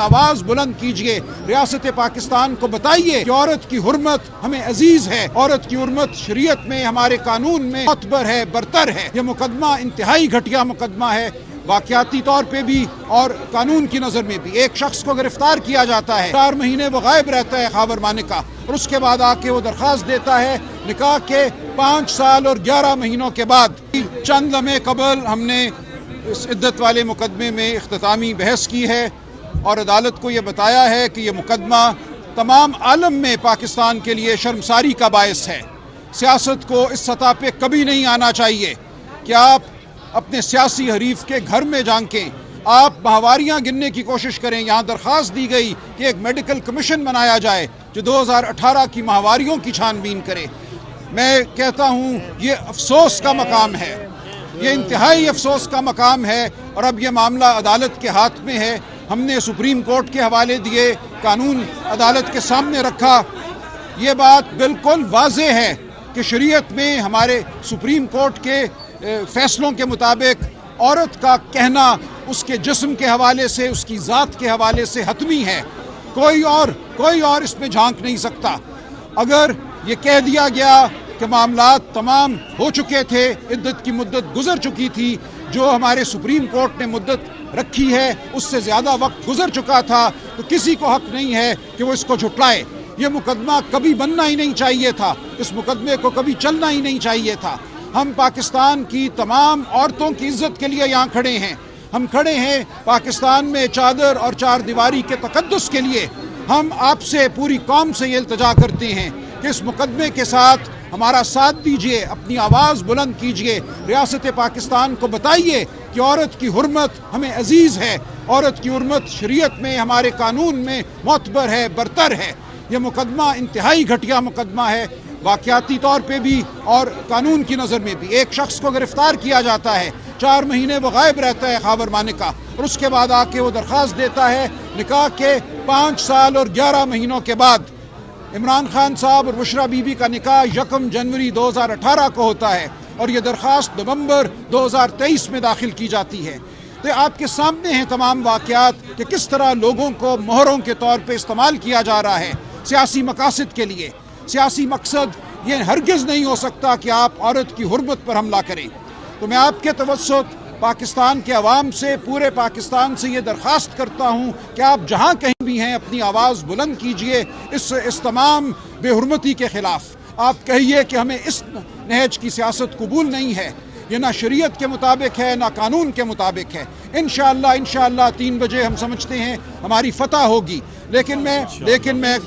آواز بلند کیجئے، ریاست پاکستان کو بتائیے کہ عورت کی حرمت ہمیں عزیز ہے، عورت کی حرمت شریعت میں ہمارے قانون میں معتبر ہے، برتر ہے۔ یہ مقدمہ انتہائی گھٹیا مقدمہ ہے، واقعاتی طور پہ بھی اور قانون کی نظر میں بھی۔ ایک شخص کو گرفتار کیا جاتا ہے، 4 مہینے وہ غائب رہتا ہے خاور مانکا، اور اس کے بعد آ کے وہ درخواست دیتا ہے نکاح کے 5 سال اور 11 مہینوں کے بعد۔ چند لمحے قبل ہم نے اس عدت والے مقدمے میں اختتامی بحث کی ہے اور عدالت کو یہ بتایا ہے کہ یہ مقدمہ تمام عالم میں پاکستان کے لیے شرمساری کا باعث ہے۔ سیاست کو اس سطح پہ کبھی نہیں آنا چاہیے کہ آپ اپنے سیاسی حریف کے گھر میں جھانکیں، آپ ماہواریاں گننے کی کوشش کریں۔ یہاں درخواست دی گئی کہ ایک میڈیکل کمیشن بنایا جائے جو 2018 کی ماہواریوں کی چھان بین کرے۔ میں کہتا ہوں یہ افسوس کا مقام ہے، یہ انتہائی افسوس کا مقام ہے، اور اب یہ معاملہ عدالت کے ہاتھ میں ہے۔ ہم نے سپریم کورٹ کے حوالے دیے، قانون عدالت کے سامنے رکھا۔ یہ بات بالکل واضح ہے کہ شریعت میں ہمارے سپریم کورٹ کے فیصلوں کے مطابق عورت کا کہنا اس کے جسم کے حوالے سے، اس کی ذات کے حوالے سے حتمی ہے۔ کوئی اور اس میں جھانک نہیں سکتا۔ اگر یہ کہہ دیا گیا کہ معاملات تمام ہو چکے تھے، عدت کی مدت گزر چکی تھی، جو ہمارے سپریم کورٹ نے مدت رکھی ہے اس سے زیادہ وقت گزر چکا تھا، تو کسی کو حق نہیں ہے کہ وہ اس کو جھٹلائے۔ یہ مقدمہ کبھی بننا ہی نہیں چاہیے تھا، اس مقدمے کو کبھی چلنا ہی نہیں چاہیے تھا۔ ہم پاکستان کی تمام عورتوں کی عزت کے لیے یہاں کھڑے ہیں، ہم کھڑے ہیں پاکستان میں چادر اور 4 دیواری کے تقدس کے لیے۔ ہم آپ سے، پوری قوم سے یہ التجا کرتے ہیں کہ اس مقدمے کے ساتھ ہمارا ساتھ دیجئے، اپنی آواز بلند کیجئے، ریاست پاکستان کو بتائیے کہ عورت کی حرمت ہمیں عزیز ہے، عورت کی حرمت شریعت میں ہمارے قانون میں معتبر ہے، برتر ہے۔ یہ مقدمہ انتہائی گھٹیا مقدمہ ہے، واقعاتی طور پہ بھی اور قانون کی نظر میں بھی۔ ایک شخص کو گرفتار کیا جاتا ہے، 4 مہینے وہ غائب رہتا ہے خاور مانکا، اور اس کے بعد آ کے وہ درخواست دیتا ہے نکاح کے 5 سال اور 11 مہینوں کے بعد۔ عمران خان صاحب اور بشرا بی بی کا نکاح 1 جنوری 2018 کو ہوتا ہے، اور یہ درخواست نومبر 2023 میں داخل کی جاتی ہے۔ تو آپ کے سامنے ہیں تمام واقعات کہ کس طرح لوگوں کو مہروں کے طور پہ استعمال کیا جا رہا ہے سیاسی مقاصد کے لیے۔ سیاسی مقصد یہ ہرگز نہیں ہو سکتا کہ آپ عورت کی حرمت پر حملہ کریں۔ تو میں آپ کے توسط پاکستان کے عوام سے، پورے پاکستان سے یہ درخواست کرتا ہوں کہ آپ جہاں کہیں بھی ہیں اپنی آواز بلند کیجئے اس تمام بے حرمتی کے خلاف۔ آپ کہیے کہ ہمیں اس نہج کی سیاست قبول نہیں ہے، یہ نہ شریعت کے مطابق ہے نہ قانون کے مطابق ہے۔ انشاءاللہ 3 بجے ہم سمجھتے ہیں ہماری فتح ہوگی، لیکن میں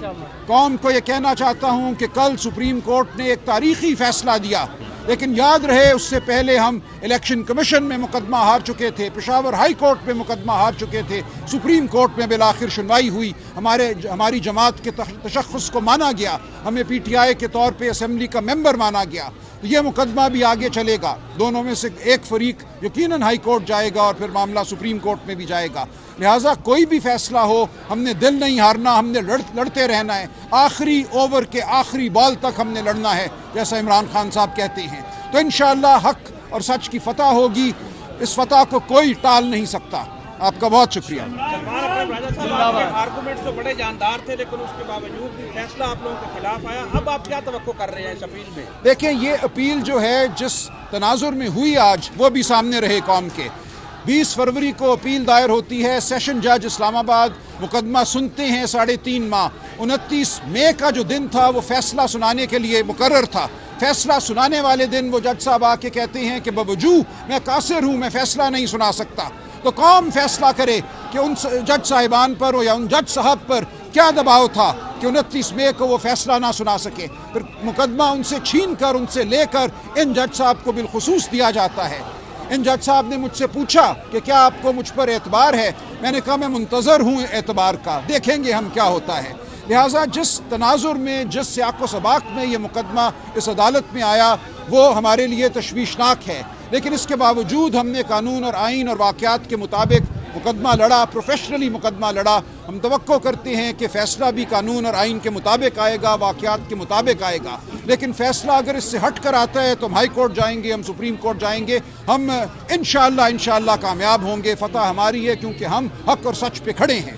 قوم کو یہ کہنا چاہتا ہوں کہ کل سپریم کورٹ نے ایک تاریخی فیصلہ دیا، لیکن یاد رہے اس سے پہلے ہم الیکشن کمیشن میں مقدمہ ہار چکے تھے، پشاور ہائی کورٹ میں مقدمہ ہار چکے تھے، سپریم کورٹ میں بالآخر سنوائی ہوئی، ہماری جماعت کے تشخص کو مانا گیا، ہمیں پی ٹی آئی کے طور پہ اسمبلی کا ممبر مانا گیا۔ تو یہ مقدمہ بھی آگے چلے گا، دونوں میں سے ایک فریق یقیناً ہائی کورٹ جائے گا اور پھر معاملہ سپریم کورٹ میں بھی جائے گا۔ لہٰذا کوئی بھی فیصلہ ہو، ہم نے دل نہیں ہارنا، ہم نے لڑتے رہنا ہے، آخری اوور کے آخری بال تک ہم نے لڑنا ہے، جیسا عمران خان صاحب کہتے ہیں۔ تو انشاءاللہ حق اور سچ کی فتح ہوگی، اس فتح کو کوئی ٹال نہیں سکتا۔ آپ کا بہت شکریہ۔ آرگومنٹس تو بڑے جاندار تھے، لیکن اس کے باوجود بھی فیصلہ آپ لوگوں کے خلاف آیا۔ اب آپ کیا توقع کر رہے ہیں اس اپیل میں؟ دیکھیں، یہ اپیل جو ہے جس تناظر میں ہوئی آج، وہ بھی سامنے رہے قوم کے۔ 20 فروری کو اپیل دائر ہوتی ہے، سیشن جج اسلام آباد مقدمہ سنتے ہیں 3.5 ماہ۔ 29 مئی کا جو دن تھا وہ فیصلہ سنانے کے لیے مقرر تھا۔ فیصلہ سنانے والے دن وہ جج صاحب آ کے کہتے ہیں کہ بوجو میں قاصر ہوں، میں فیصلہ نہیں سنا سکتا۔ تو قوم فیصلہ کرے کہ ان جج صاحبان پر یا ان جج صاحب پر کیا دباؤ تھا کہ 29 مئی کو وہ فیصلہ نہ سنا سکے۔ پھر مقدمہ ان سے چھین کر، ان سے لے کر ان جج صاحب کو بالخصوص دیا جاتا ہے۔ ان جج صاحب نے مجھ سے پوچھا کہ کیا آپ کو مجھ پر اعتبار ہے؟ میں نے کہا میں منتظر ہوں اعتبار کا، دیکھیں گے ہم کیا ہوتا ہے۔ لہٰذا جس تناظر میں، جس سیاق و سباق میں یہ مقدمہ اس عدالت میں آیا، وہ ہمارے لیے تشویشناک ہے، لیکن اس کے باوجود ہم نے قانون اور آئین اور واقعات کے مطابق مقدمہ لڑا، پروفیشنلی مقدمہ لڑا۔ ہم توقع کرتے ہیں کہ فیصلہ بھی قانون اور آئین کے مطابق آئے گا، واقعات کے مطابق آئے گا، لیکن فیصلہ اگر اس سے ہٹ کر آتا ہے تو ہم ہائی کورٹ جائیں گے، ہم سپریم کورٹ جائیں گے، ہم انشاءاللہ کامیاب ہوں گے، فتح ہماری ہے، کیونکہ ہم حق اور سچ پہ کھڑے ہیں۔